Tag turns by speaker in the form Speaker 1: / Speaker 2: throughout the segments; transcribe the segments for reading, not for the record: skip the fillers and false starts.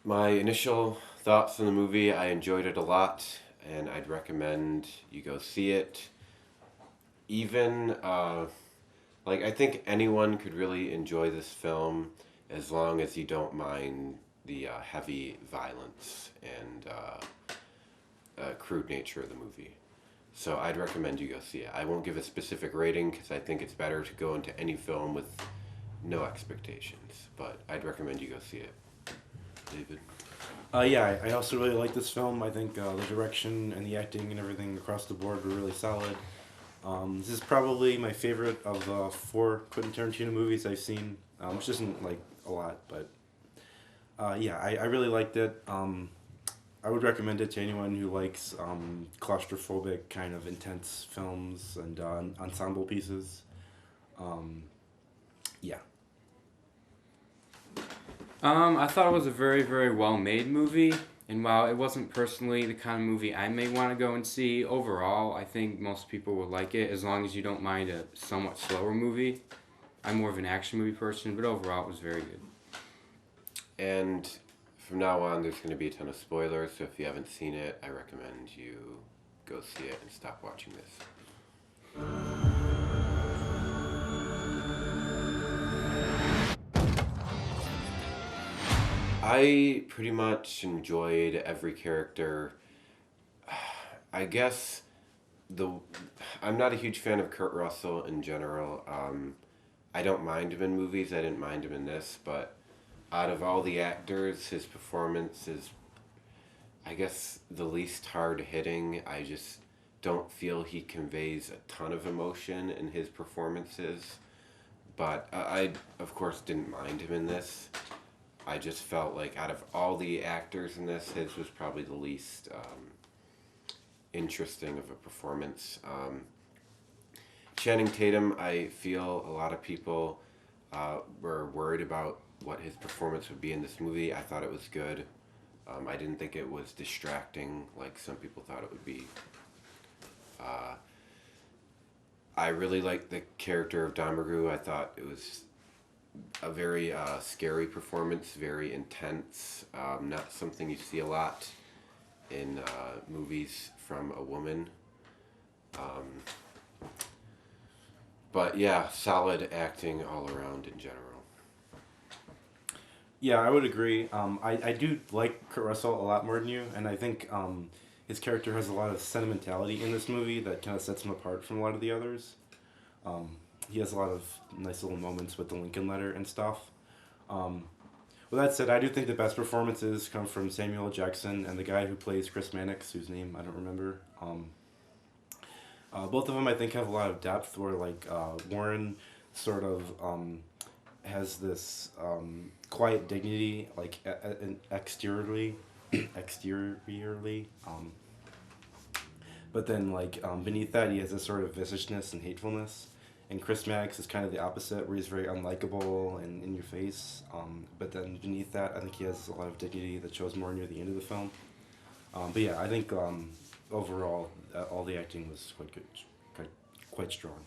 Speaker 1: My initial thoughts on the movie, I enjoyed it a lot, and I'd recommend you go see it. Even, I think anyone could really enjoy this film as long as you don't mind the heavy violence and crude nature of the movie. So I'd recommend you go see it. I won't give a specific rating because I think it's better to go into any film with no expectations, but I'd recommend you go see it. David?
Speaker 2: Yeah, I also really like this film. I think the direction and the acting and everything across the board were really solid. This is probably my favorite of the four Quentin Tarantino movies I've seen, which isn't like a lot, but yeah, I really liked it. I would recommend it to anyone who likes claustrophobic kind of intense films and ensemble pieces. Um, yeah.
Speaker 3: I thought it was a very, very well made movie. And while it wasn't personally the kind of movie I may want to go and see, overall, I think most people would like it as long as you don't mind a somewhat slower movie. I'm more of an action movie person, but overall, it was very good.
Speaker 1: And from now on, there's going to be a ton of spoilers, so if you haven't seen it, I recommend you go see it and stop watching this. I pretty much enjoyed every character. I guess the I'm not a huge fan of Kurt Russell in general. I don't mind him in movies. I didn't mind him in this, but out of all the actors, his performance is, I guess, the least hard hitting. I just don't feel he conveys a ton of emotion in his performances. But I, of course, didn't mind him in this. I just felt like out of all the actors in this, his was probably the least interesting of a performance. Channing Tatum, I feel a lot of people were worried about what his performance would be in this movie. I thought it was good. I didn't think it was distracting like some people thought it would be. Uh, I really liked the character of Domergue. I thought it was a very scary performance, very intense. Not something you see a lot in movies from a woman. Um, but yeah, solid acting all around in general.
Speaker 2: Yeah, I would agree. I do like Kurt Russell a lot more than you, and I think his character has a lot of sentimentality in this movie that kind of sets him apart from a lot of the others. Um, he has a lot of nice little moments with the Lincoln letter and stuff. Um, with that said, I do think the best performances come from Samuel L. Jackson and the guy who plays Chris Mannix, whose name I don't remember. Both of them, I think, have a lot of depth. Where like Warren sort of has this quiet dignity, like exteriorly, exteriorly. But then, like beneath that, he has this sort of viciousness and hatefulness. And Chris Maddox is kind of the opposite, where he's very unlikable and in your face. But then beneath that, I think he has a lot of dignity that shows more near the end of the film. But yeah, I think overall, all the acting was quite good, quite strong.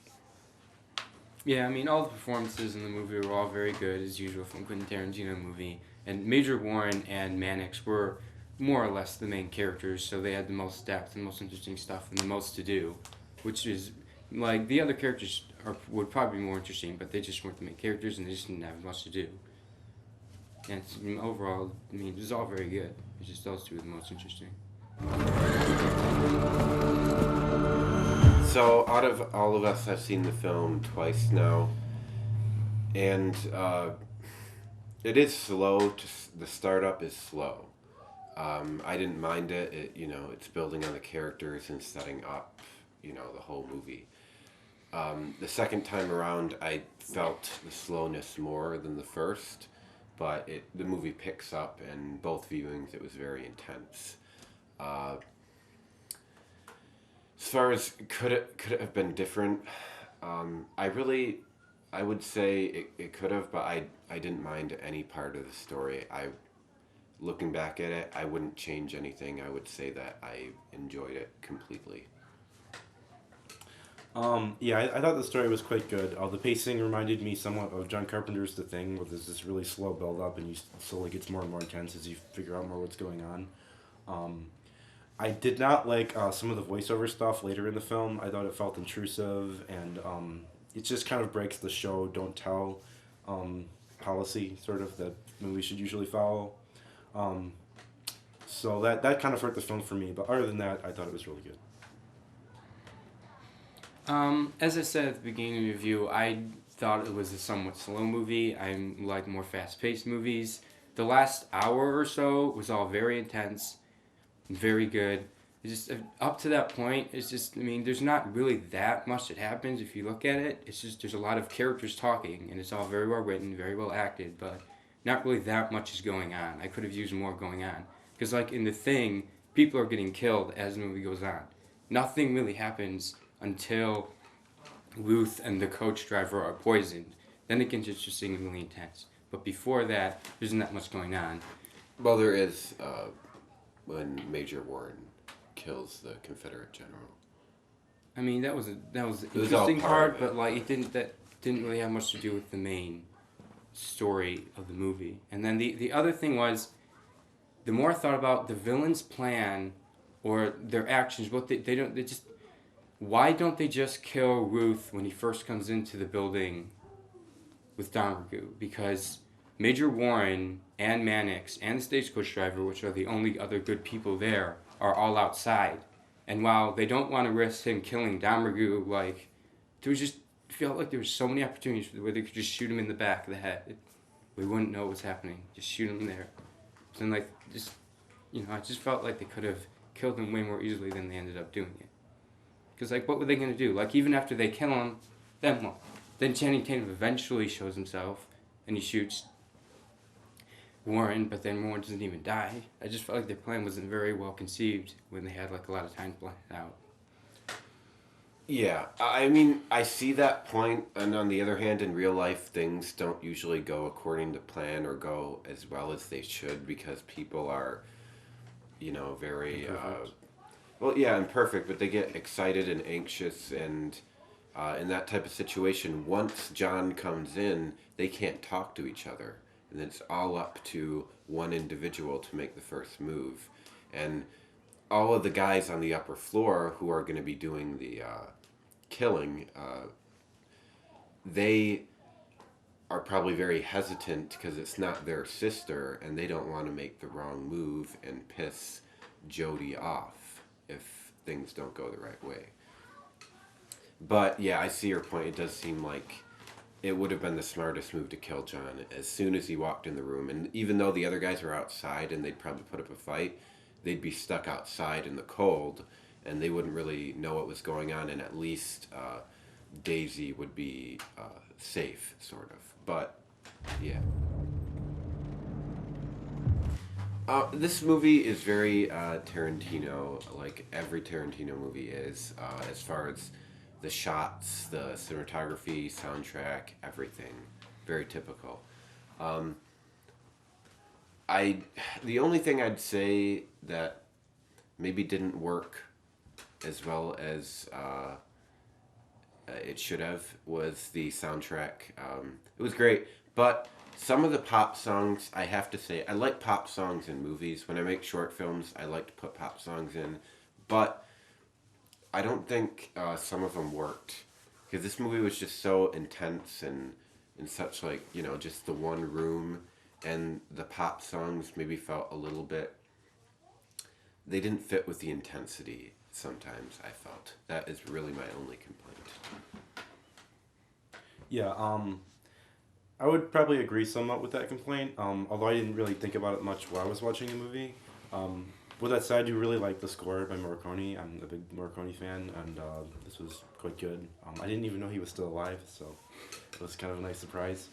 Speaker 3: Yeah, I mean, all the performances in the movie were all very good, as usual, from Quentin Tarantino movie. And Major Warren and Mannix were more or less the main characters, so they had the most depth and most interesting stuff and the most to do, which is, like, the other characters would probably be more interesting, but they just weren't the main characters and they just didn't have much to do. And overall, I mean, it was all very good. It's just those two were the most interesting.
Speaker 1: So, out of all of us, I've seen the film twice now, and it is slow. The startup is slow. I didn't mind it. It's building on the characters and setting up, the whole movie. The second time around, I felt the slowness more than the first, but the movie picks up, and both viewings it was very intense. Uh, as far as could it have been different, I would say it could have, but I didn't mind any part of the story. Looking back at it, I wouldn't change anything. I would say that I enjoyed it completely.
Speaker 2: Yeah, I thought the story was quite good. The pacing reminded me somewhat of John Carpenter's The Thing, where there's this really slow build up and you slowly gets more and more intense as you figure out more what's going on. Um, I did not like some of the voiceover stuff later in the film. I thought it felt intrusive, and it just kind of breaks the show don't tell um, policy sort of that movies should usually follow. Um, so that kind of hurt the film for me. But other than that, I thought it was really good.
Speaker 3: As I said at the beginning of the review, I thought it was a somewhat slow movie. I like more fast-paced movies. The last hour or so was all very intense, very good. It's just up to that point. It's just, I mean, there's not really that much that happens if you look at it. It's just there's a lot of characters talking, and it's all very well written, very well acted, but not really that much is going on. I could have used more going on because, like in The Thing, people are getting killed as the movie goes on. Nothing really happens until Ruth and the coach driver are poisoned. Then it gets interesting and really intense. But before that, there isn't that much going on.
Speaker 1: Well, there is when Major Warren kills the Confederate general.
Speaker 3: I mean, that was the
Speaker 1: It was all
Speaker 3: interesting
Speaker 1: part of
Speaker 3: part, but
Speaker 1: it.
Speaker 3: like that didn't really have much to do with the main story of the movie. And then the other thing was, the more I thought about the villain's plan or their actions, what they don't they just why don't they just kill Ruth when he first comes into the building with Domergue? Because Major Warren and Mannix and the stagecoach driver, which are the only other good people there, are all outside. And while they don't want to risk him killing Domergue, like, there was just felt like there was so many opportunities where they could just shoot him in the back of the head. We wouldn't know what's happening. Just shoot him there. So then, like, just, I just felt like they could have killed him way more easily than they ended up doing it. Because, like, what were they going to do? Like, even after they kill him, then what? Then Channing Tatum eventually shows himself, and he shoots Warren, but then Warren doesn't even die. I just felt like their plan wasn't very well conceived when they had, like, a lot of time planned out.
Speaker 1: Yeah, I mean, I see that point, and on the other hand, in real life, things don't usually go according to plan or go as well as they should because people are, very
Speaker 2: Imperfect.
Speaker 1: well, yeah, imperfect, but they get excited and anxious, and in that type of situation, once John comes in, they can't talk to each other, and then it's all up to one individual to make the first move, and all of the guys on the upper floor who are going to be doing the killing, they are probably very hesitant because it's not their sister, and they don't want to make the wrong move and piss Jody off if things don't go the right way. But yeah, I see your point. It does seem like it would have been the smartest move to kill John as soon as he walked in the room. And even though the other guys were outside and they'd probably put up a fight, they'd be stuck outside in the cold and they wouldn't really know what was going on. And at least Daisy would be safe, sort of. But yeah. This movie is very Tarantino, like every Tarantino movie is, as far as the shots, the cinematography, soundtrack, everything. Very typical. Um, the only thing I'd say that maybe didn't work as well as it should have was the soundtrack. It was great, but some of the pop songs, I have to say, I like pop songs in movies. When I make short films, I like to put pop songs in, but I don't think some of them worked because this movie was just so intense and in such like just the one room, and the pop songs maybe felt a little bit. They didn't fit with the intensity. Sometimes I felt that is really my only complaint.
Speaker 2: Yeah, I would probably agree somewhat with that complaint. Although I didn't really think about it much while I was watching the movie. With that said, I do really like the score by Morricone. I'm a big Morricone fan, and this was quite good. I didn't even know he was still alive, so it was kind of a nice surprise.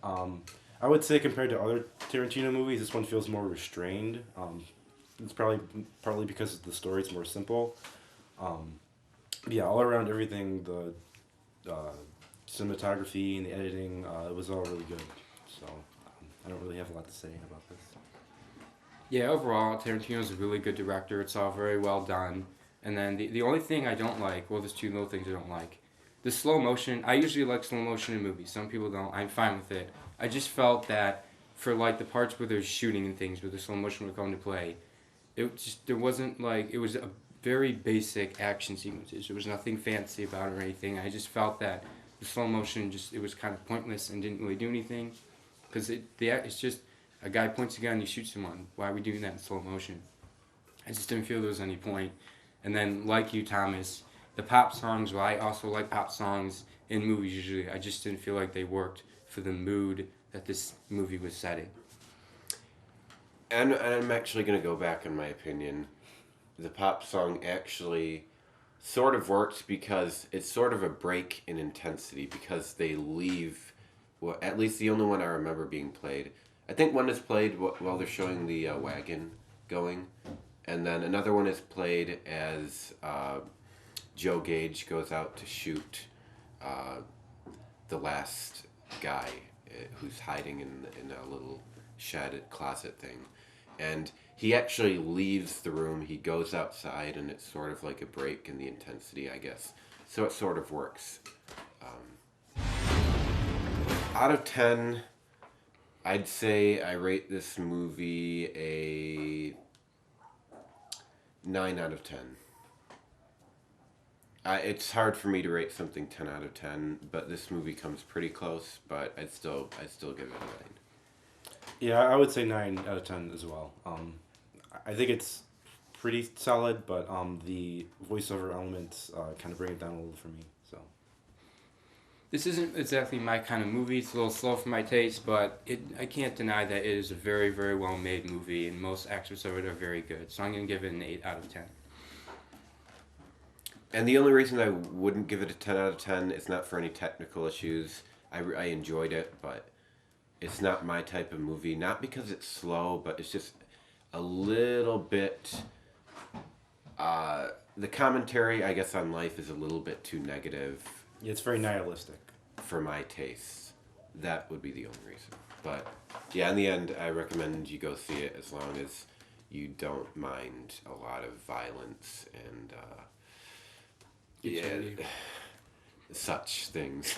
Speaker 2: I would say compared to other Tarantino movies, this one feels more restrained. It's probably partly because the story's more simple. Yeah, all around everything, the cinematography and the editing, it was all really good. So I don't really have a lot to say about this.
Speaker 3: Yeah, overall, Tarantino's a really good director. It's all very well done. And then the only thing I don't like, well, there's two little things I don't like. The slow motion, I usually like slow motion in movies. Some people don't. I'm fine with it. I just felt that for like the parts where there's shooting and things, where the slow motion would come into play, there wasn't like, it was a very basic action sequences. There was nothing fancy about it or anything. I just felt that the slow motion it was kind of pointless and didn't really do anything. Because it's just a guy points a gun and he shoots someone. Why are we doing that in slow motion? I just didn't feel there was any point. And then, like you, Thomas, the pop songs, well, I also like pop songs in movies usually. I just didn't feel like they worked for the mood that this movie was setting.
Speaker 1: And I'm actually going to go back in my opinion. The pop song actually sort of works because it's sort of a break in intensity because they leave, well, at least the only one I remember being played. I think one is played while they're showing the wagon going, and then another one is played as Joe Gage goes out to shoot the last guy who's hiding in a little shed closet thing. And he actually leaves the room, he goes outside, and it's sort of like a break in the intensity, I guess. So it sort of works. Out of 10, I'd say I rate this movie a 9 out of 10. It's hard for me to rate something 10 out of 10, but this movie comes pretty close, but I'd still give it a 9.
Speaker 2: Yeah, I would say 9 out of 10 as well. I think it's pretty solid, but the voiceover elements kind of bring it down a little for me. So
Speaker 3: This isn't exactly my kind of movie. It's a little slow for my taste, but I can't deny that it is a very, very well-made movie, and most aspects of it are very good. So I'm going to give it an 8 out of 10.
Speaker 1: And the only reason I wouldn't give it a 10 out of 10 is not for any technical issues. I enjoyed it, but it's not my type of movie. Not because it's slow, but it's just a little bit... the commentary, I guess, on life is a little bit too negative.
Speaker 2: yeah, it's very nihilistic.
Speaker 1: For my tastes. That would be the only reason. But, yeah, in the end, I recommend you go see it as long as you don't mind a lot of violence and... yeah, such things.